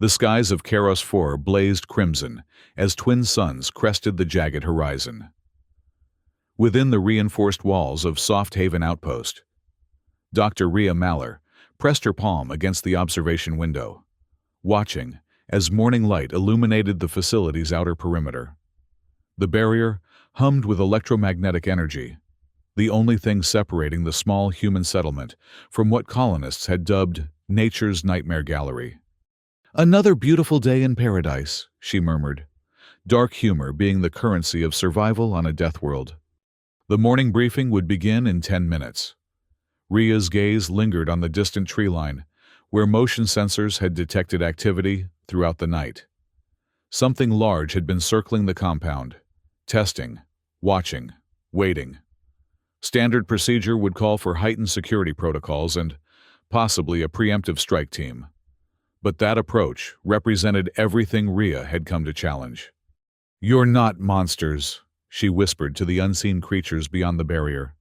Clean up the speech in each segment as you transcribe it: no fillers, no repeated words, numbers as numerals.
The skies of Keros 4 blazed crimson as twin suns crested the jagged horizon. Within the reinforced walls of Soft Haven Outpost, Dr. Rhea Maller pressed her palm against the observation window, watching as morning light illuminated the facility's outer perimeter. The barrier hummed with electromagnetic energy, the only thing separating the small human settlement from what colonists had dubbed nature's nightmare gallery. "Another beautiful day in paradise," she murmured, dark humor being the currency of survival on a Deathworld. The morning briefing would begin in 10 minutes. Rhea's gaze lingered on the distant tree line, where motion sensors had detected activity throughout the night. Something large had been circling the compound, testing, watching, waiting. Standard procedure would call for heightened security protocols and possibly a preemptive strike team. But that approach represented everything Rhea had come to challenge. "You're not monsters," she whispered to the unseen creatures beyond the barrier.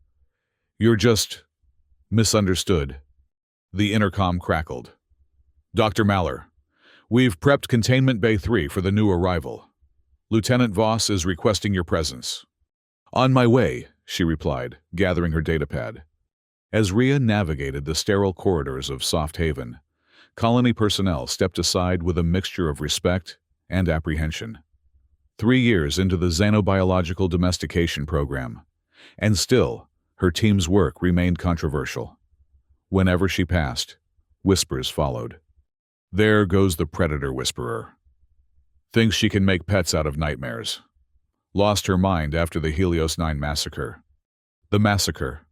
"You're just misunderstood." The intercom crackled. "Dr. Maller, we've prepped Containment Bay 3 for the new arrival. Lieutenant Voss is requesting your presence." "On my way," she replied, gathering her datapad. As Rhea navigated the sterile corridors of Soft Haven, colony personnel stepped aside with a mixture of respect and apprehension. 3 years into the xenobiological domestication program, and still, her team's work remained controversial. Whenever she passed, whispers followed. "There goes the predator whisperer. Thinks she can make pets out of nightmares. Lost her mind after the Helios 9 massacre." The massacre.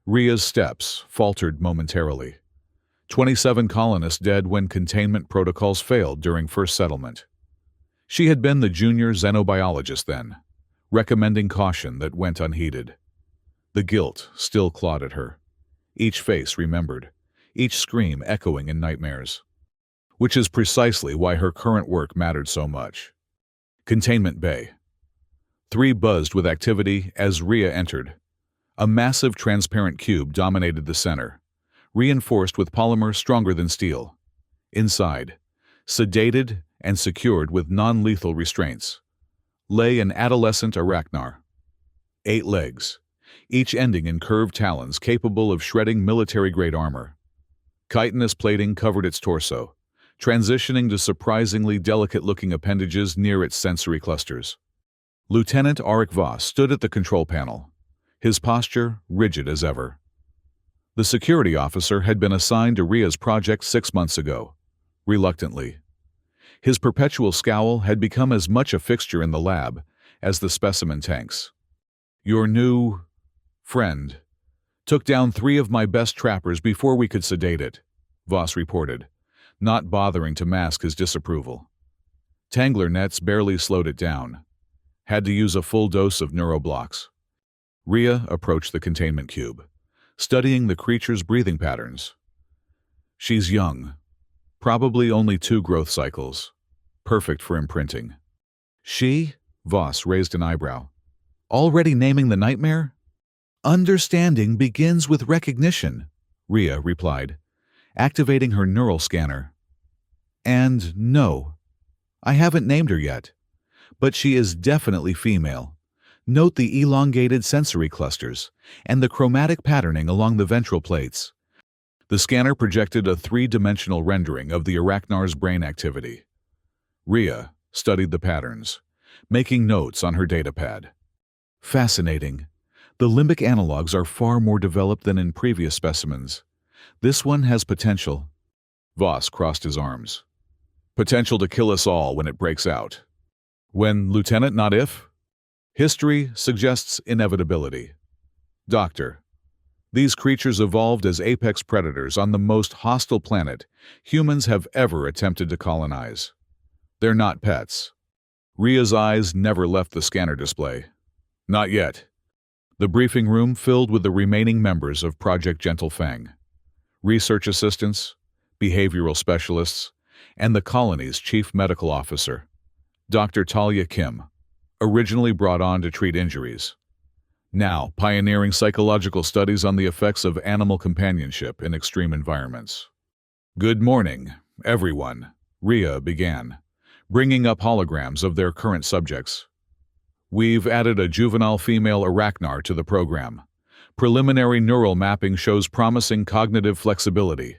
Rhea's steps faltered momentarily. 27 colonists dead when containment protocols failed during first settlement. She had been the junior xenobiologist then, recommending caution that went unheeded. The guilt still clawed at her, each face remembered, each scream echoing in nightmares. Which is precisely why her current work mattered so much. Containment Bay. 3 buzzed with activity as Rhea entered. A massive transparent cube dominated the center, reinforced with polymer stronger than steel. Inside, sedated and secured with non-lethal restraints, lay an adolescent arachnar. 8 legs, each ending in curved talons capable of shredding military-grade armor. Chitinous plating covered its torso, transitioning to surprisingly delicate-looking appendages near its sensory clusters. Lieutenant Arik Voss stood at the control panel, his posture rigid as ever. The security officer had been assigned to Rhea's project 6 months ago, reluctantly. His perpetual scowl had become as much a fixture in the lab as the specimen tanks. "Your new friend took down 3 of my best trappers before we could sedate it," Voss reported, not bothering to mask his disapproval. Tangler nets barely slowed it down. Had to use a full dose of neuroblocks. Rhea approached the containment cube, studying the creature's breathing patterns. "She's young, probably only 2 growth cycles, perfect for imprinting." "She?" Voss raised an eyebrow. "Already naming the nightmare?" "Understanding begins with recognition," Rhea replied, activating her neural scanner. "And no, I haven't named her yet, but she is definitely female. Note the elongated sensory clusters and the chromatic patterning along the ventral plates." The scanner projected a 3-dimensional rendering of the arachnar's brain activity. Rhea studied the patterns, making notes on her datapad. "Fascinating. The limbic analogs are far more developed than in previous specimens. This one has potential." Voss crossed his arms. "Potential to kill us all when it breaks out." "When, Lieutenant, not if?" "History suggests inevitability." "Doctor, these creatures evolved as apex predators on the most hostile planet humans have ever attempted to colonize. They're not pets." Rhea's eyes never left the scanner display. "Not yet." The briefing room filled with the remaining members of Project Gentle Fang. Research assistants, behavioral specialists, and the colony's chief medical officer, Dr. Talia Kim, originally brought on to treat injuries, now pioneering psychological studies on the effects of animal companionship in extreme environments. "Good morning, everyone," Rhea began, bringing up holograms of their current subjects. We've added a juvenile female arachnar to the program. Preliminary neural mapping shows promising cognitive flexibility.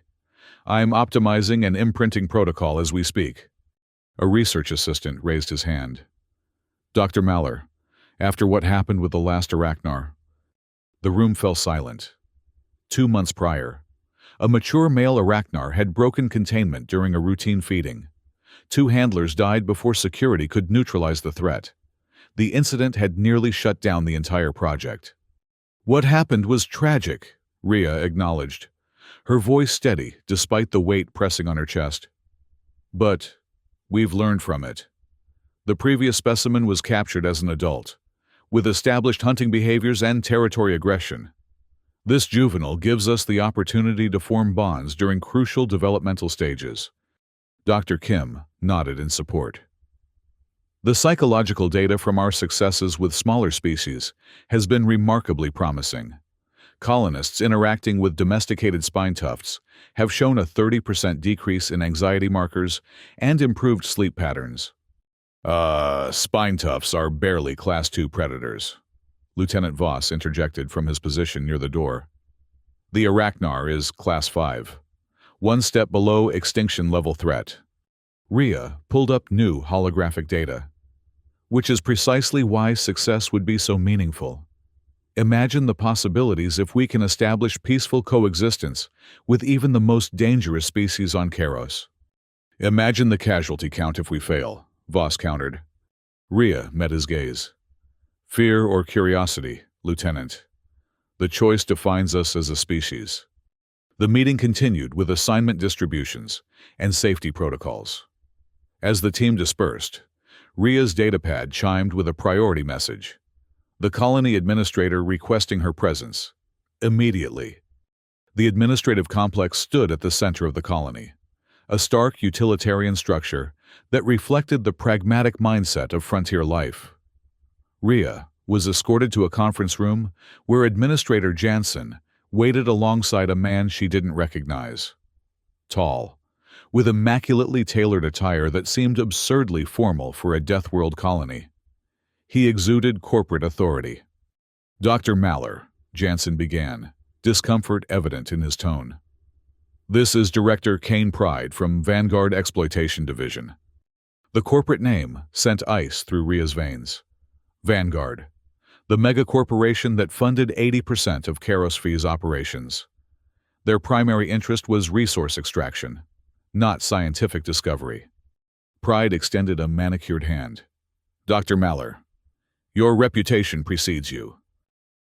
I'm optimizing an imprinting protocol as we speak. A research assistant raised his hand. Dr. Maller, after what happened with the last arachnar. The room fell silent. 2 months prior, a mature male arachnar had broken containment during a routine feeding. 2 handlers died before security could neutralize the threat. The incident had nearly shut down the entire project. What happened was tragic, Rhea acknowledged, her voice steady despite the weight pressing on her chest. But we've learned from it. The previous specimen was captured as an adult, with established hunting behaviors and territory aggression. This juvenile gives us the opportunity to form bonds during crucial developmental stages. Dr. Kim nodded in support. The psychological data from our successes with smaller species has been remarkably promising. Colonists interacting with domesticated spine tufts have shown a 30% decrease in anxiety markers and improved sleep patterns. Spine tufts are barely Class 2 predators. Lieutenant Voss interjected from his position near the door. The arachnar is Class 5, 1 step below extinction-level threat. Rhea pulled up new holographic data, which is precisely why success would be so meaningful. Imagine the possibilities if we can establish peaceful coexistence with even the most dangerous species on Karos. Imagine the casualty count if we fail, Voss countered. Rhea met his gaze. Fear or curiosity, Lieutenant? The choice defines us as a species. The meeting continued with assignment distributions and safety protocols. As the team dispersed, Rhea's datapad chimed with a priority message. The colony administrator requesting her presence. Immediately. The administrative complex stood at the center of the colony, a stark utilitarian structure that reflected the pragmatic mindset of frontier life. Rhea was escorted to a conference room where Administrator Jansen waited alongside a man she didn't recognize. Tall, with immaculately tailored attire that seemed absurdly formal for a Deathworld colony. He exuded corporate authority. Dr. Maller, Jansen began, discomfort evident in his tone. This is Director Kane Pride from Vanguard Exploitation Division. The corporate name sent ice through Rhea's veins. Vanguard, the megacorporation that funded 80% of Karos operations. Their primary interest was resource extraction, not scientific discovery. Pride extended a manicured hand. Dr. Maller, your reputation precedes you.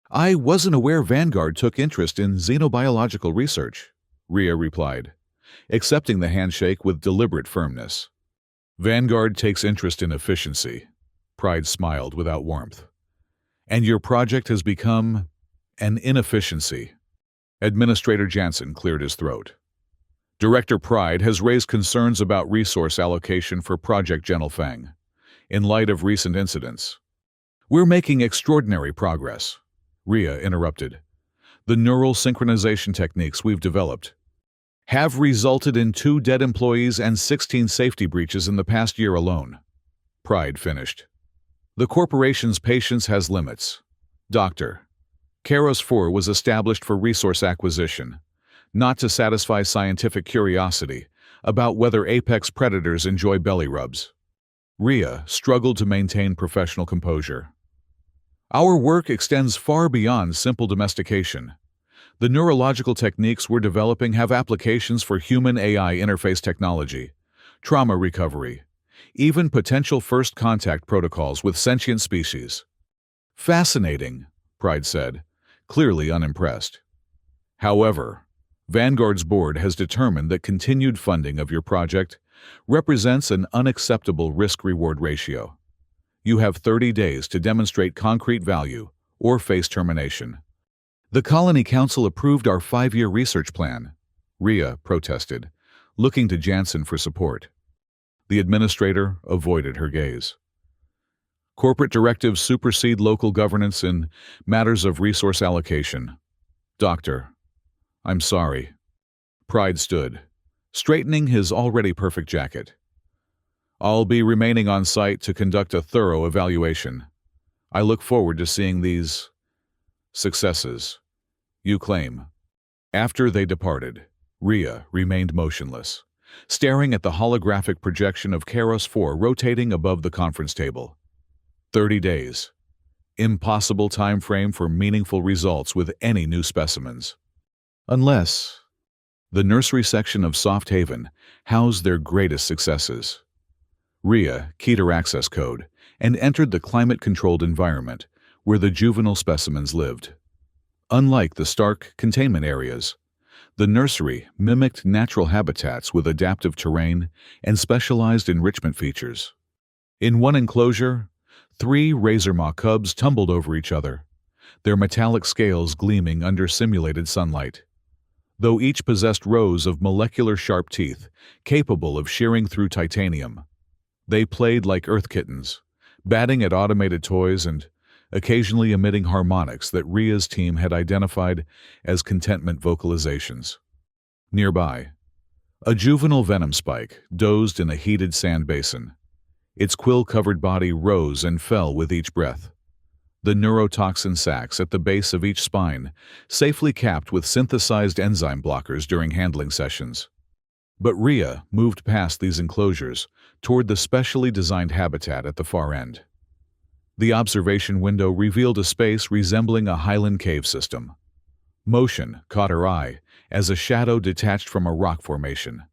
I wasn't aware Vanguard took interest in xenobiological research, Rhea replied, accepting the handshake with deliberate firmness. Vanguard takes interest in efficiency, Pride smiled without warmth. And your project has become an inefficiency. Administrator Jansen cleared his throat. Director Pride has raised concerns about resource allocation for Project Genelfang, in light of recent incidents. We're making extraordinary progress, Rhea interrupted. The neural synchronization techniques we've developed have resulted in 2 dead employees and 16 safety breaches in the past year alone. Pride finished. The corporation's patience has limits. Doctor, Karos 4 was established for resource acquisition, not to satisfy scientific curiosity about whether apex predators enjoy belly rubs. Rhea struggled to maintain professional composure. Our work extends far beyond simple domestication. The neurological techniques we're developing have applications for human-AI interface technology, trauma recovery, even potential first contact protocols with sentient species. Fascinating, Pride said, clearly unimpressed. However, Vanguard's board has determined that continued funding of your project represents an unacceptable risk-reward ratio. You have 30 days to demonstrate concrete value or face termination. The Colony Council approved our 5-year research plan, Rhea protested, looking to Jansen for support. The administrator avoided her gaze. Corporate directives supersede local governance in matters of resource allocation. Doctor, I'm sorry. Pride stood, straightening his already perfect jacket. I'll be remaining on site to conduct a thorough evaluation. I look forward to seeing these successes you claim. After they departed, Rhea remained motionless, staring at the holographic projection of Keros 4 rotating above the conference table. 30 days. Impossible time frame for meaningful results with any new specimens. Unless the nursery section of Soft Haven housed their greatest successes. Rhea keyed her access code and entered the climate-controlled environment where the juvenile specimens lived. Unlike the stark containment areas, the nursery mimicked natural habitats with adaptive terrain and specialized enrichment features. In one enclosure, 3 razormaw cubs tumbled over each other, their metallic scales gleaming under simulated sunlight. Though each possessed rows of molecular sharp teeth capable of shearing through titanium, they played like earth kittens, batting at automated toys and occasionally emitting harmonics that Rhea's team had identified as contentment vocalizations. Nearby, a juvenile venom spike dozed in a heated sand basin. Its quill-covered body rose and fell with each breath. The neurotoxin sacs at the base of each spine safely capped with synthesized enzyme blockers during handling sessions. But Rhea moved past these enclosures toward the specially designed habitat at the far end. The observation window revealed a space resembling a highland cave system. Motion caught her eye as a shadow detached from a rock formation,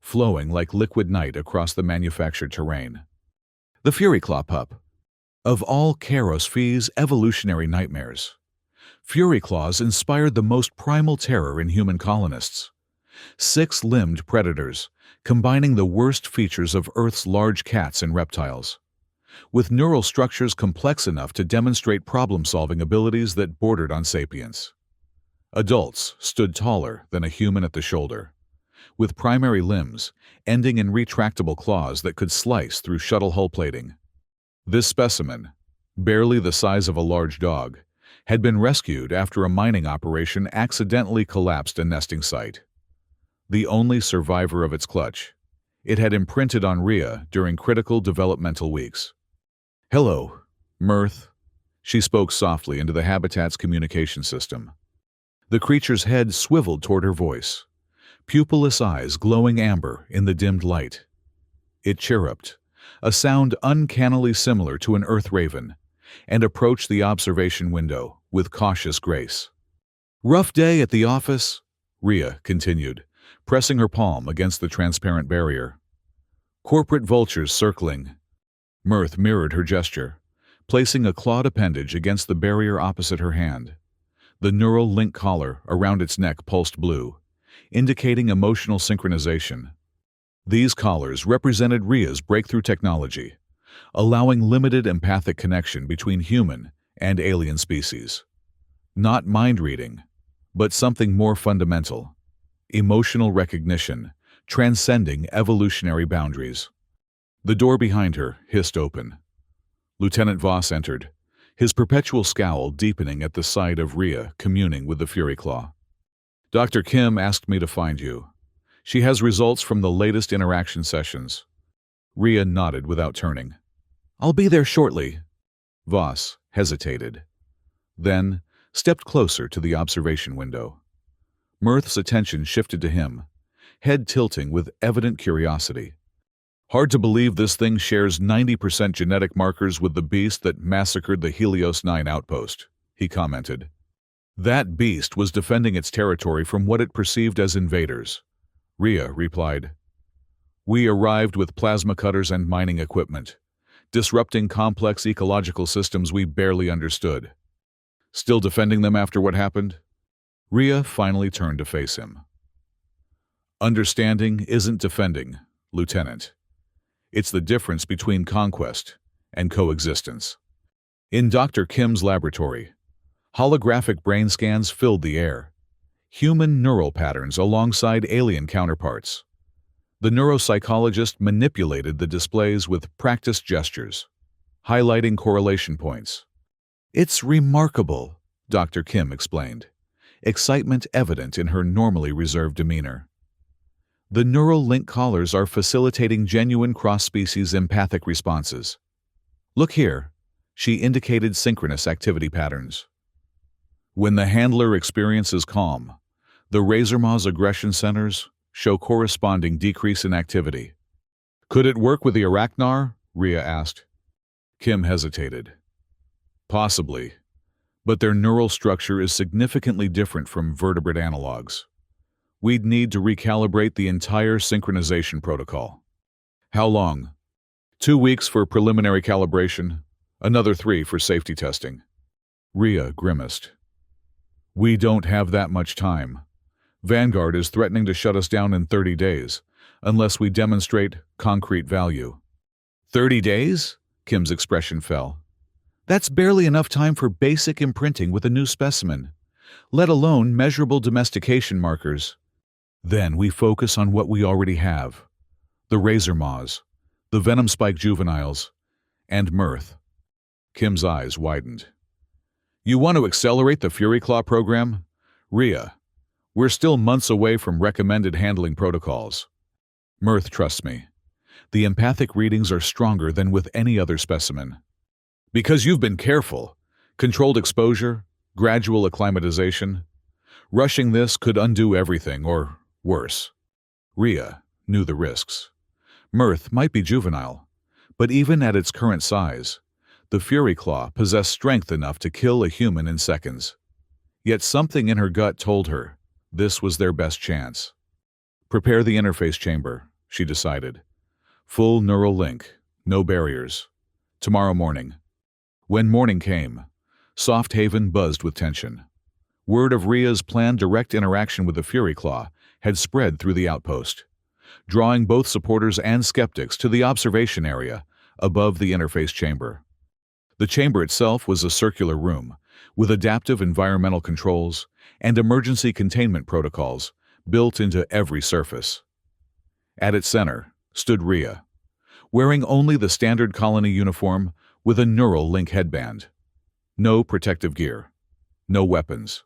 flowing like liquid night across the manufactured terrain. The Fury Claw pup. Of all Keros Fee's evolutionary nightmares, Fury Claws inspired the most primal terror in human colonists. 6-limbed predators, combining the worst features of Earth's large cats and reptiles. With neural structures complex enough to demonstrate problem-solving abilities that bordered on sapience. Adults stood taller than a human at the shoulder, with primary limbs ending in retractable claws that could slice through shuttle hull plating. This specimen, barely the size of a large dog, had been rescued after a mining operation accidentally collapsed a nesting site. The only survivor of its clutch, it had imprinted on Rhea during critical developmental weeks. "Hello, Mirth," she spoke softly into the habitat's communication system. The creature's head swiveled toward her voice, pupilless eyes glowing amber in the dimmed light. It chirruped, a sound uncannily similar to an earth raven, and approached the observation window with cautious grace. "Rough day at the office?" Rhea continued, pressing her palm against the transparent barrier. "Corporate vultures circling." Mirth mirrored her gesture, placing a clawed appendage against the barrier opposite her hand. The neural link collar around its neck pulsed blue, indicating emotional synchronization. These collars represented Rhea's breakthrough technology, allowing limited empathic connection between human and alien species. Not mind reading, but something more fundamental: emotional recognition, transcending evolutionary boundaries. The door behind her hissed open. Lieutenant Voss entered, his perpetual scowl deepening at the sight of Rhea communing with the Fury Claw. "Dr. Kim asked me to find you. She has results from the latest interaction sessions." Rhea nodded without turning. "I'll be there shortly." Voss hesitated, then stepped closer to the observation window. Mirth's attention shifted to him, head tilting with evident curiosity. "Hard to believe this thing shares 90% genetic markers with the beast that massacred the Helios 9 outpost," he commented. "That beast was defending its territory from what it perceived as invaders," Rhea replied. "We arrived with plasma cutters and mining equipment, disrupting complex ecological systems we barely understood. Still defending them after what happened?" Rhea finally turned to face him. "Understanding isn't defending, Lieutenant. It's the difference between conquest and coexistence." In Dr. Kim's laboratory, holographic brain scans filled the air, human neural patterns alongside alien counterparts. The neuropsychologist manipulated the displays with practiced gestures, highlighting correlation points. "It's remarkable," Dr. Kim explained, excitement evident in her normally reserved demeanor. The neural link collars are facilitating genuine cross-species empathic responses. Look here. She indicated synchronous activity patterns. When the handler experiences calm, the Razormaw's aggression centers show corresponding decrease in activity. Could it work with the Arachnar? Rhea asked. Kim hesitated. Possibly, but their neural structure is significantly different from vertebrate analogs. We'd need to recalibrate the entire synchronization protocol. How long? 2 weeks for preliminary calibration, another 3 for safety testing. Rhea grimaced. We don't have that much time. Vanguard is threatening to shut us down in 30 days, unless we demonstrate concrete value. 30 days? Kim's expression fell. That's barely enough time for basic imprinting with a new specimen, let alone measurable domestication markers. Then we focus on what we already have. The Razormaws, the Venom Spike juveniles, and Mirth. Kim's eyes widened. You want to accelerate the Fury Claw program? Rhea, we're still months away from recommended handling protocols. Mirth trusts me. The empathic readings are stronger than with any other specimen. Because you've been careful. Controlled exposure, gradual acclimatization. Rushing this could undo everything, or worse. Rhea knew the risks. Mirth might be juvenile, but even at its current size, the Fury Claw possessed strength enough to kill a human in seconds. Yet something in her gut told her this was their best chance. Prepare the interface chamber, she decided. Full neural link, no barriers. Tomorrow morning. When morning came, Soft Haven buzzed with tension. Word of Rhea's planned direct interaction with the Fury Claw had spread through the outpost, drawing both supporters and skeptics to the observation area above the interface chamber. The chamber itself was a circular room, with adaptive environmental controls and emergency containment protocols built into every surface. At its center stood Rhea, wearing only the standard colony uniform with a neural link headband. No protective gear, no weapons.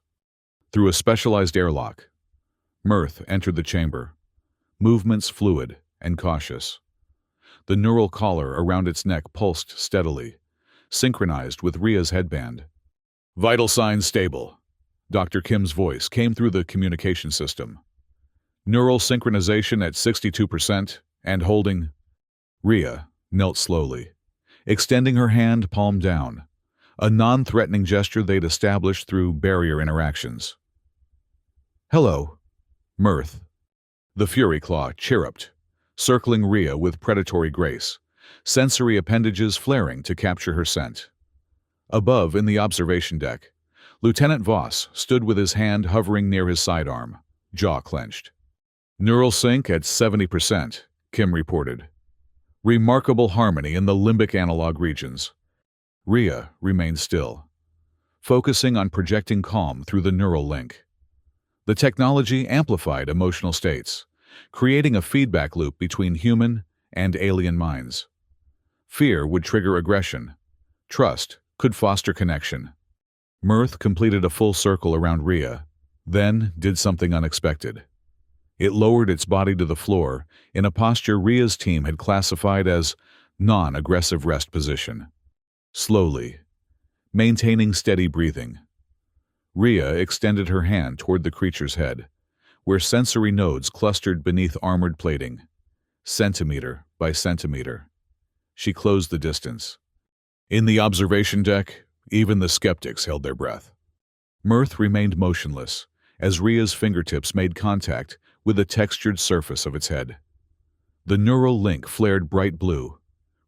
Through a specialized airlock, Mirth entered the chamber, movements fluid and cautious. The neural collar around its neck pulsed steadily, synchronized with Rhea's headband. Vital signs stable. Dr. Kim's voice came through the communication system. Neural synchronization at 62% and holding. Rhea knelt slowly, extending her hand palm down, a non-threatening gesture they'd established through barrier interactions. Hello, Mirth. The Fury Claw chirruped, circling Rhea with predatory grace, sensory appendages flaring to capture her scent. Above, in the observation deck, Lieutenant Voss stood with his hand hovering near his sidearm, jaw clenched. Neural sync at 70%, Kim reported. Remarkable harmony in the limbic analog regions. Rhea remained still, focusing on projecting calm through the neural link. The technology amplified emotional states, creating a feedback loop between human and alien minds. Fear would trigger aggression. Trust could foster connection. Mirth completed a full circle around Rhea, then did something unexpected. It lowered its body to the floor in a posture Rhea's team had classified as non-aggressive rest position. Slowly, maintaining steady breathing, Rhea extended her hand toward the creature's head, where sensory nodes clustered beneath armored plating, centimeter by centimeter. She closed the distance. In the observation deck, even the skeptics held their breath. Mirth remained motionless as Rhea's fingertips made contact with the textured surface of its head. The neural link flared bright blue,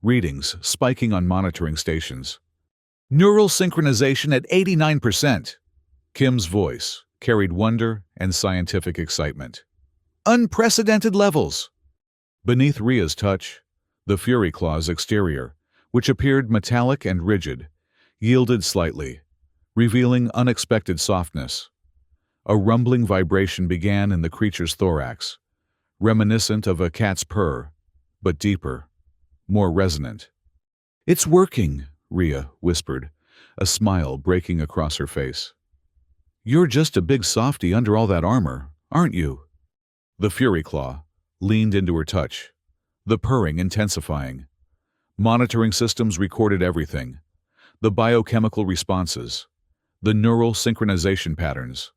readings spiking on monitoring stations. Neural synchronization at 89%. Kim's voice carried wonder and scientific excitement. Unprecedented levels! Beneath Rhea's touch, the Fury Claw's exterior, which appeared metallic and rigid, yielded slightly, revealing unexpected softness. A rumbling vibration began in the creature's thorax, reminiscent of a cat's purr, but deeper, more resonant. It's working, Rhea whispered, a smile breaking across her face. You're just a big softy under all that armor, aren't you? The Fury Claw, leaned into her touch, the purring intensifying. Monitoring systems recorded everything: the biochemical responses, the neural synchronization patterns,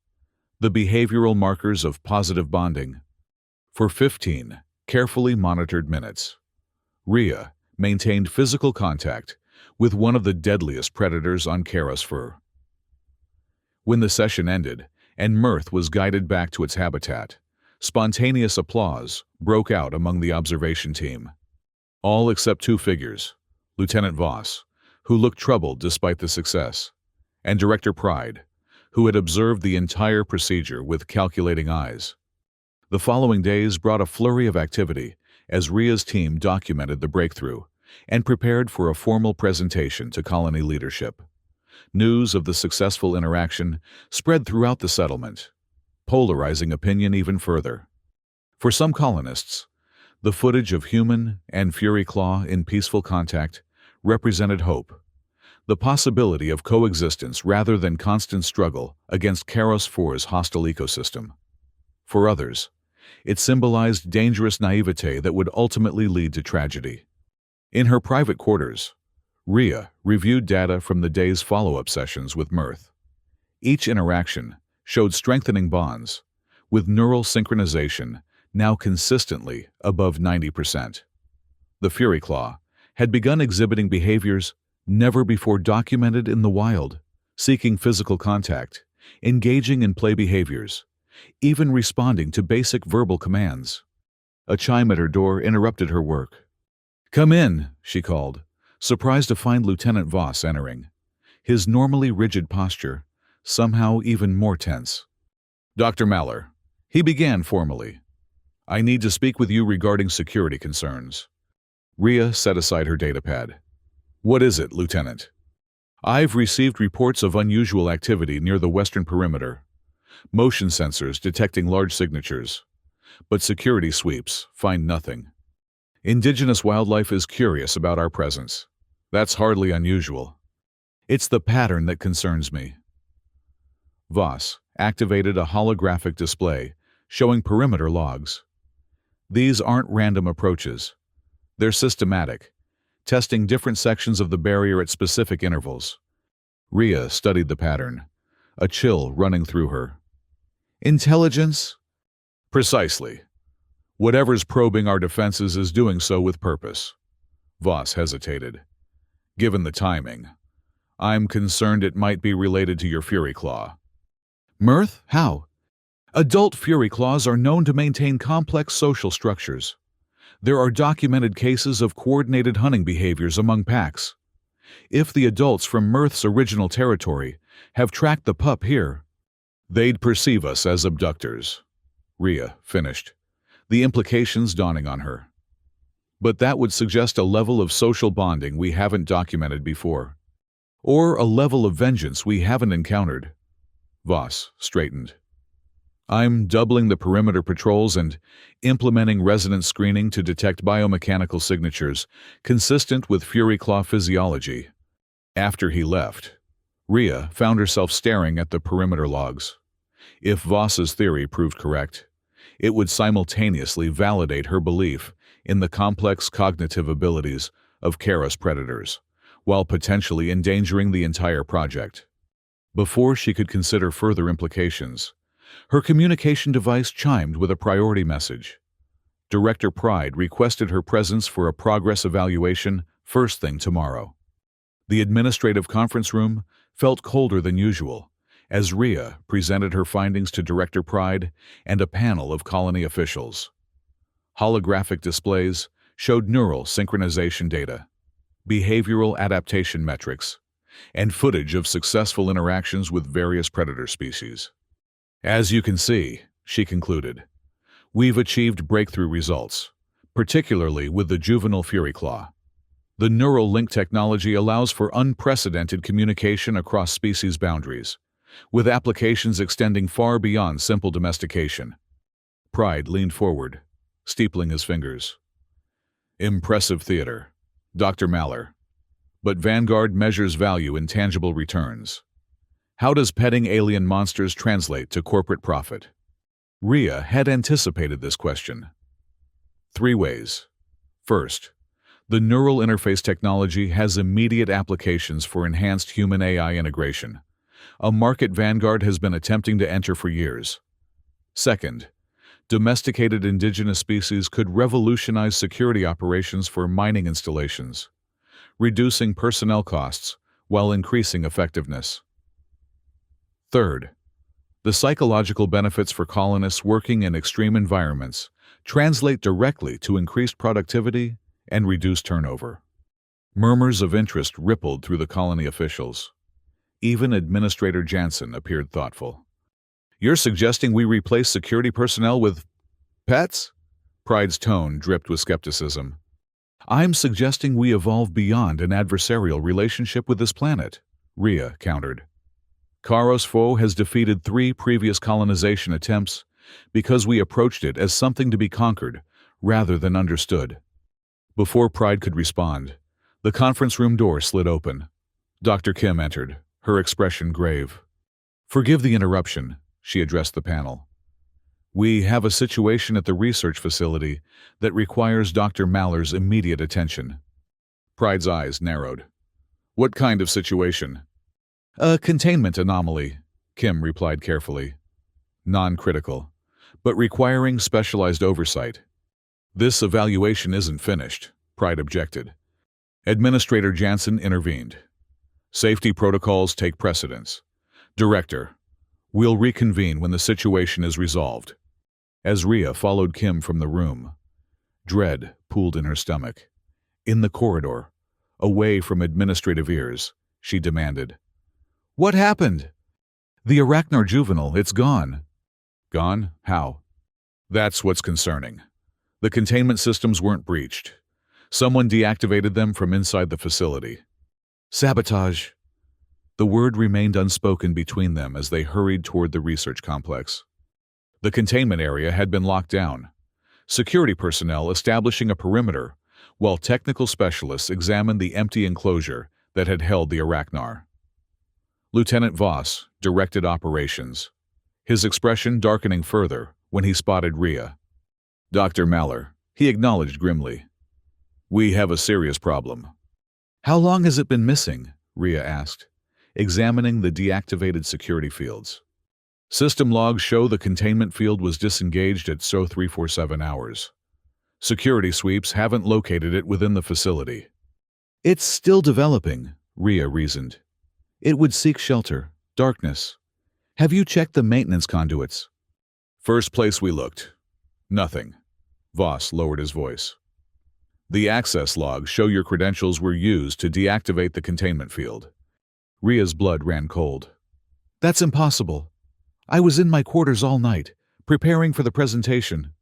the behavioral markers of positive bonding. For 15 carefully monitored minutes, Rhea maintained physical contact with one of the deadliest predators on Karos fur. When the session ended and mirth was guided back to its habitat, spontaneous applause broke out among the observation team. All except two figures: Lieutenant Voss, who looked troubled despite the success, and Director Pride, who had observed the entire procedure with calculating eyes. The following days brought a flurry of activity as Rhea's team documented the breakthrough and prepared for a formal presentation to colony leadership. News of the successful interaction spread throughout the settlement, polarizing opinion even further. For some colonists, the footage of human and Fury Claw in peaceful contact represented hope, the possibility of coexistence rather than constant struggle against Karos 4's hostile ecosystem. For others, it symbolized dangerous naivete that would ultimately lead to tragedy. In her private quarters, Rhea reviewed data from the day's follow-up sessions with Mirth. Each interaction showed strengthening bonds, with neural synchronization now consistently above 90%. The Fury Claw had begun exhibiting behaviors never before documented in the wild, seeking physical contact, engaging in play behaviors, even responding to basic verbal commands. A chime at her door interrupted her work. "Come in," she called, surprised to find Lieutenant Voss entering, his normally rigid posture somehow even more tense. "Dr. Maller," he began formally, "I need to speak with you regarding security concerns." Rhea set aside her datapad. "What is it, Lieutenant?" "I've received reports of unusual activity near the western perimeter. Motion sensors detecting large signatures, but security sweeps find nothing. Indigenous wildlife is curious about our presence. That's hardly unusual. It's the pattern that concerns me." Voss activated a holographic display showing perimeter logs. These aren't random approaches. They're systematic, testing different sections of the barrier at specific intervals. Rhea studied the pattern, a chill running through her. "Intelligence?" "Precisely. Whatever's probing our defenses is doing so with purpose." Voss hesitated. "Given the timing, I'm concerned it might be related to your Fury Claw." "Mirth? How?" "Adult Fury Claws are known to maintain complex social structures. There are documented cases of coordinated hunting behaviors among packs. If the adults from Mirth's original territory have tracked the pup here, they'd perceive us as abductors," Rhea finished, the implications dawning on her. "But that would suggest a level of social bonding we haven't documented before. Or a level of vengeance we haven't encountered." Voss straightened. "I'm doubling the perimeter patrols and implementing resonance screening to detect biomechanical signatures consistent with Fury Claw physiology." After he left, Rhea found herself staring at the perimeter logs. If Voss's theory proved correct, it would simultaneously validate her belief in the complex cognitive abilities of Karos predators, while potentially endangering the entire project. Before she could consider further implications, her communication device chimed with a priority message. Director Pride requested her presence for a progress evaluation first thing tomorrow. The administrative conference room felt colder than usual as Rhea presented her findings to Director Pride and a panel of colony officials. Holographic displays showed neural synchronization data, behavioral adaptation metrics, and footage of successful interactions with various predator species. "As you can see," she concluded, "we've achieved breakthrough results, particularly with the juvenile Fury Claw. The neural link technology allows for unprecedented communication across species boundaries, with applications extending far beyond simple domestication." Pride leaned forward, steepling his fingers. "Impressive theater, Dr. Maller. But Vanguard measures value in tangible returns. How does petting alien monsters translate to corporate profit?" Rhea had anticipated this question. 3 ways. First, the neural interface technology has immediate applications for enhanced human-AI integration. A market vanguard has been attempting to enter for years. Second, domesticated indigenous species could revolutionize security operations for mining installations, reducing personnel costs while increasing effectiveness. Third, the psychological benefits for colonists working in extreme environments translate directly to increased productivity and reduced turnover. Murmurs of interest rippled through the colony officials. Even Administrator Jansen appeared thoughtful. "You're suggesting we replace security personnel with pets?" Pride's tone dripped with skepticism. "I'm suggesting we evolve beyond an adversarial relationship with this planet," Rhea countered. "Karos Fo has defeated 3 previous colonization attempts because we approached it as something to be conquered rather than understood." Before Pride could respond, the conference room door slid open. Dr. Kim entered, her expression grave. "Forgive the interruption," she addressed the panel. "We have a situation at the research facility that requires Dr. Maller's immediate attention." Pride's eyes narrowed. "What kind of situation?" "A containment anomaly," Kim replied carefully. "Non-critical, but requiring specialized oversight." "This evaluation isn't finished," Pride objected. Administrator Jansen intervened. "Safety protocols take precedence. Director, we'll reconvene when the situation is resolved." As Rhea followed Kim from the room, dread pooled in her stomach. In the corridor, away from administrative ears, she demanded, "What happened?" "The Arachnar juvenile, it's gone." "Gone? How?" "That's what's concerning. The containment systems weren't breached. Someone deactivated them from inside the facility." "Sabotage." The word remained unspoken between them as they hurried toward the research complex. The containment area had been locked down, security personnel establishing a perimeter, while technical specialists examined the empty enclosure that had held the Arachnar. Lieutenant Voss directed operations, his expression darkening further when he spotted Rhea. "Dr. Maller," he acknowledged grimly. "We have a serious problem." "How long has it been missing?" Rhea asked, examining the deactivated security fields. "System logs show the containment field was disengaged at SO 347 hours. Security sweeps haven't located it within the facility." "It's still developing," Rhea reasoned. "It would seek shelter, darkness. Have you checked the maintenance conduits?" "First place we looked. Nothing." Voss lowered his voice. "The access logs show your credentials were used to deactivate the containment field." Rhea's blood ran cold. "That's impossible. I was in my quarters all night, preparing for the presentation."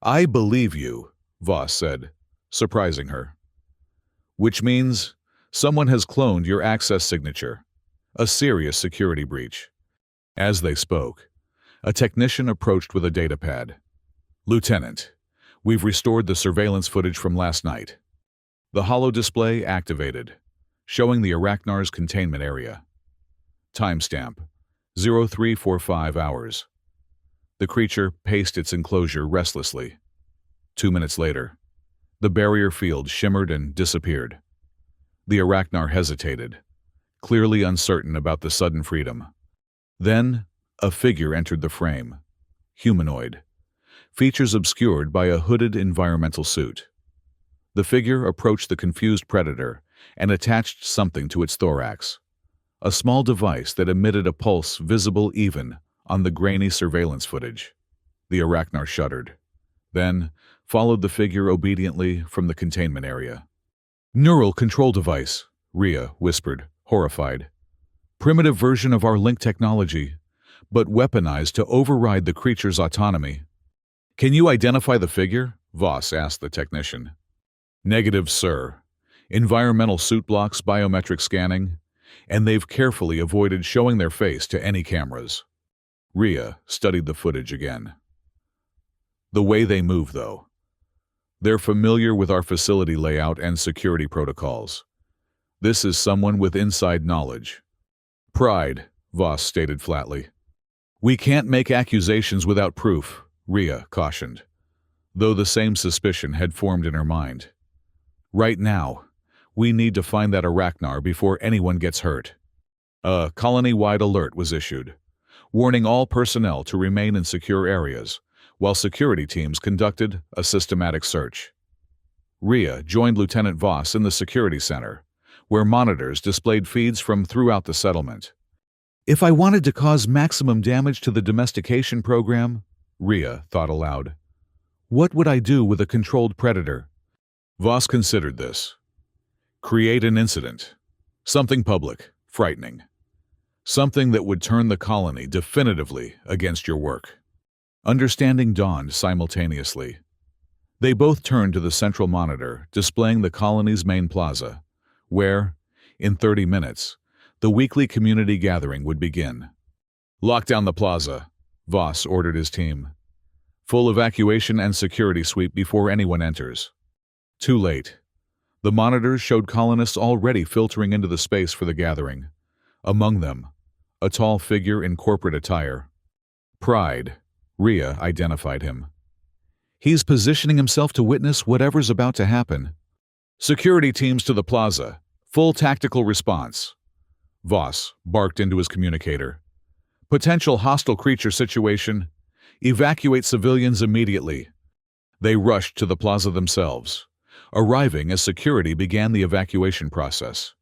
"I believe you," Voss said, surprising her. "Which means someone has cloned your access signature. A serious security breach." As they spoke, a technician approached with a datapad. "Lieutenant, we've restored the surveillance footage from last night." The holo display activated, showing the Arachnar's containment area. Timestamp: 0345 hours. The creature paced its enclosure restlessly. 2 minutes later, the barrier field shimmered and disappeared. The Arachnar hesitated, clearly uncertain about the sudden freedom. Then, a figure entered the frame. Humanoid. Features obscured by a hooded environmental suit. The figure approached the confused predator and attached something to its thorax. A small device that emitted a pulse visible even on the grainy surveillance footage. The Arachnar shuddered, then followed the figure obediently from the containment area. "Neural control device," Rhea whispered, horrified. "Primitive version of our link technology, but weaponized to override the creature's autonomy." "Can you identify the figure?" Voss asked the technician. "Negative, sir. Environmental suit blocks biometric scanning, and they've carefully avoided showing their face to any cameras." Rhea studied the footage again. "The way they move, though. They're familiar with our facility layout and security protocols. This is someone with inside knowledge." "Pride," Voss stated flatly. "We can't make accusations without proof," Rhea cautioned. though the same suspicion had formed in her mind. Right now, we need to find that Arachnar before anyone gets hurt. A colony-wide alert was issued, warning all personnel to remain in secure areas, while security teams conducted a systematic search. Rhea joined Lieutenant Voss in the security center, where monitors displayed feeds from throughout the settlement. If I wanted to cause maximum damage to the domestication program, Rhea thought aloud, what would I do with a controlled predator? Voss considered this. Create an incident. Something public, frightening. Something that would turn the colony definitively against your work. Understanding dawned simultaneously. They both turned to the central monitor displaying the colony's main plaza, where, in 30 minutes, the weekly community gathering would begin. Lock down the plaza, Voss ordered his team. Full evacuation and security sweep before anyone enters. Too late. The monitors showed colonists already filtering into the space for the gathering. Among them, a tall figure in corporate attire. Pride, Rhea identified him. He's positioning himself to witness whatever's about to happen. Security teams to the plaza. Full tactical response. Voss barked into his communicator. Potential hostile creature situation. Evacuate civilians immediately. They rushed to the plaza themselves, arriving as security began the evacuation process.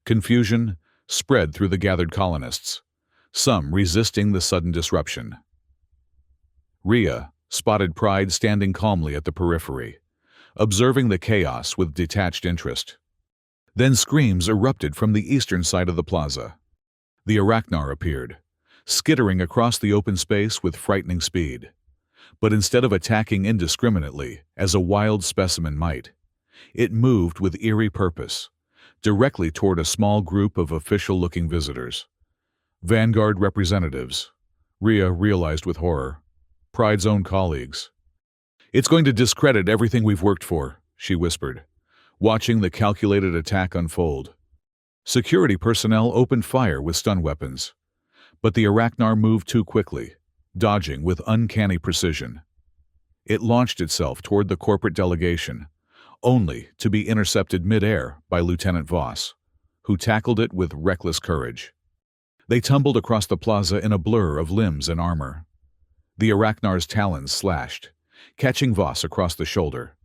Confusion spread through the gathered colonists, some resisting the sudden disruption. Rhea spotted Pride standing calmly at the periphery, observing the chaos with detached interest. Then screams erupted from the eastern side of the plaza. The Arachnar appeared, skittering across the open space with frightening speed. But instead of attacking indiscriminately, as a wild specimen might, it moved with eerie purpose, directly toward a small group of official-looking visitors. Vanguard representatives, Rhea realized with horror. Pride's own colleagues. It's going to discredit everything we've worked for, she whispered, watching the calculated attack unfold. Security personnel opened fire with stun weapons, but the Arachnar moved too quickly, dodging with uncanny precision. It launched itself toward the corporate delegation, only to be intercepted mid-air by Lieutenant Voss, who tackled it with reckless courage. They tumbled across the plaza in a blur of limbs and armor. The Arachnar's talons slashed, catching Voss across the shoulder.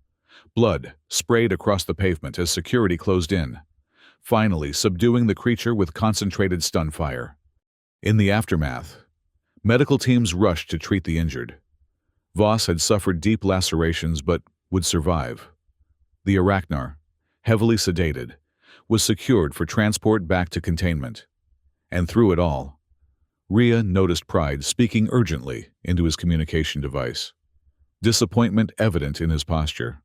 Blood sprayed across the pavement as security closed in, finally subduing the creature with concentrated stun fire. In the aftermath, medical teams rushed to treat the injured. Voss had suffered deep lacerations but would survive. The Arachnar, heavily sedated, was secured for transport back to containment. And through it all, Rhea noticed Pride speaking urgently into his communication device, disappointment evident in his posture.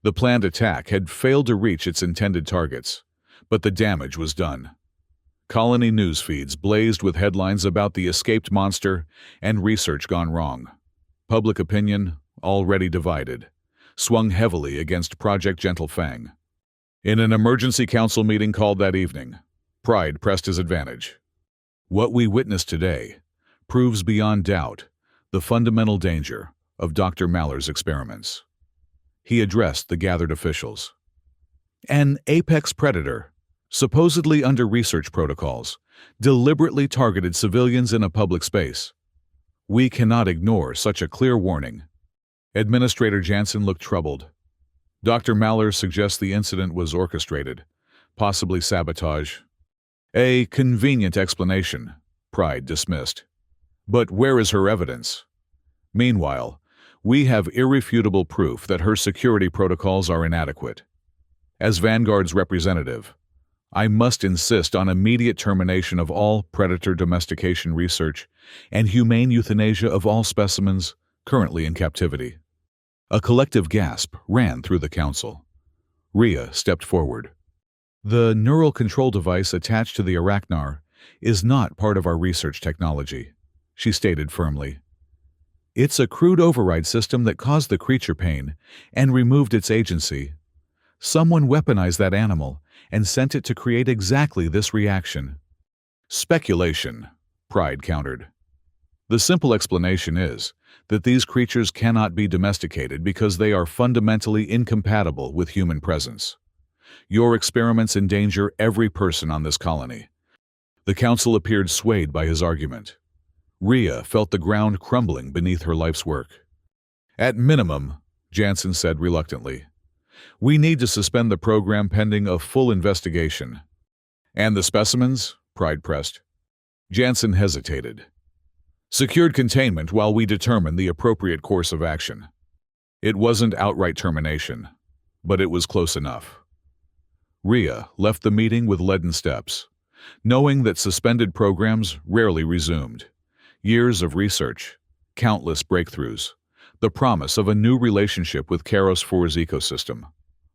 The planned attack had failed to reach its intended targets, but the damage was done. Colony news feeds blazed with headlines about the escaped monster and research gone wrong. Public opinion, already divided, swung heavily against Project Gentlefang. In an emergency council meeting called that evening, Pride pressed his advantage. What we witnessed today proves beyond doubt the fundamental danger of Dr. Maller's experiments. He addressed the gathered officials. An apex predator, supposedly under research protocols, deliberately targeted civilians in a public space. We cannot ignore such a clear warning. Administrator Jansen looked troubled. Dr. Maller suggests the incident was orchestrated, possibly sabotage. A convenient explanation, Pride dismissed. But where is her evidence? Meanwhile, we have irrefutable proof that her security protocols are inadequate. As Vanguard's representative, I must insist on immediate termination of all predator domestication research and humane euthanasia of all specimens currently in captivity. A collective gasp ran through the council. Rhea stepped forward. The neural control device attached to the Arachnar is not part of our research technology, she stated firmly. It's a crude override system that caused the creature pain and removed its agency. Someone weaponized that animal and sent it to create exactly this reaction. Speculation, Pride countered. The simple explanation is that these creatures cannot be domesticated because they are fundamentally incompatible with human presence. Your experiments endanger every person on this colony. The council appeared swayed by his argument. Rhea felt the ground crumbling beneath her life's work. At minimum, Jansen said reluctantly, we need to suspend the program pending a full investigation. And the specimens? Pride pressed. Jansen hesitated. Secured containment while we determine the appropriate course of action. It wasn't outright termination, but it was close enough. Rhea left the meeting with leaden steps, knowing that suspended programs rarely resumed. Years of research, countless breakthroughs, the promise of a new relationship with Karos 4's ecosystem,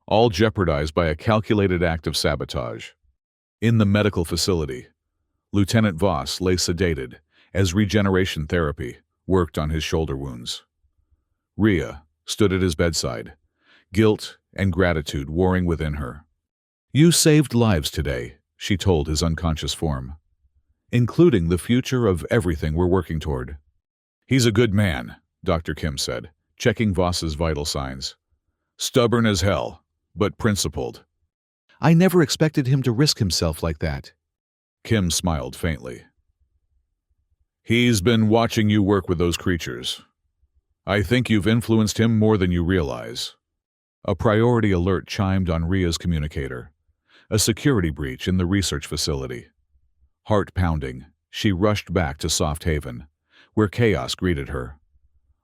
all jeopardized by a calculated act of sabotage. In the medical facility, Lieutenant Voss lay sedated as regeneration therapy worked on his shoulder wounds. Rhea stood at his bedside, guilt and gratitude warring within her. You saved lives today, she told his unconscious form, including the future of everything we're working toward. He's a good man, Dr. Kim said, checking Voss's vital signs. Stubborn as hell, but principled. I never expected him to risk himself like that. Kim smiled faintly. He's been watching you work with those creatures. I think you've influenced him more than you realize. A priority alert chimed on Rhea's communicator. A security breach in the research facility. Heart pounding, she rushed back to Soft Haven, where chaos greeted her.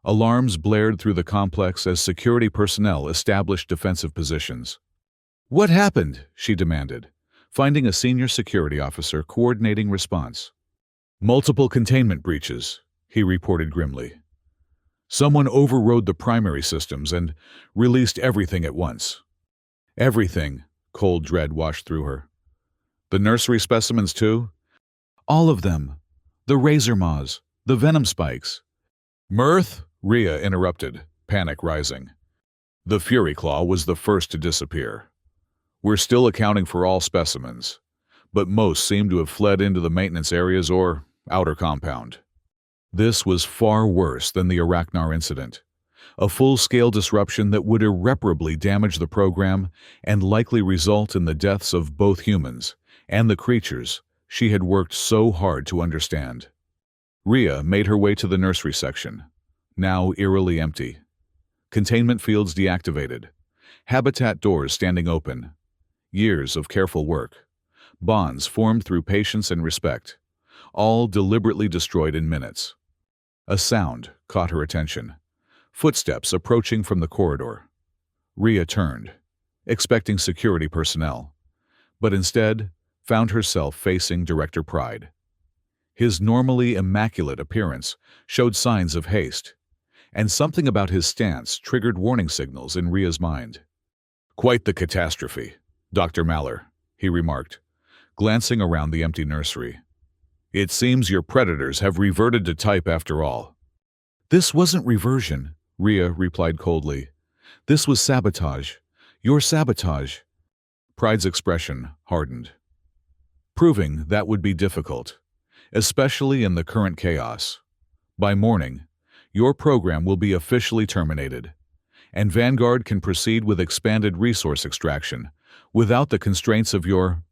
Alarms blared through the complex as security personnel established defensive positions. What happened? She demanded, finding a senior security officer coordinating response. Multiple containment breaches, he reported grimly. Someone overrode the primary systems and released everything at once. Everything, cold dread washed through her. The nursery specimens too? All of them. The razor maws, the venom spikes. Mirth? Rhea interrupted, panic rising. The Fury Claw was the first to disappear. We're still accounting for all specimens, but most seem to have fled into the maintenance areas or outer compound. This was far worse than the Arachnar incident, a full-scale disruption that would irreparably damage the program and likely result in the deaths of both humans and the creatures she had worked so hard to understand. Rhea made her way to the nursery section, now eerily empty. Containment fields deactivated, habitat doors standing open. Years of careful work, bonds formed through patience and respect, all deliberately destroyed in minutes. A sound caught her attention, footsteps approaching from the corridor. Rhea turned, expecting security personnel, but instead found herself facing Director Pride. His normally immaculate appearance showed signs of haste, and something about his stance triggered warning signals in Rhea's mind. Quite the catastrophe, Dr. Maller, he remarked, glancing around the empty nursery. It seems your predators have reverted to type after all. This wasn't reversion, Rhea replied coldly. This was sabotage. Your sabotage. Pride's expression hardened, proving that would be difficult, especially in the current chaos. By morning, your program will be officially terminated, and Vanguard can proceed with expanded resource extraction without the constraints of your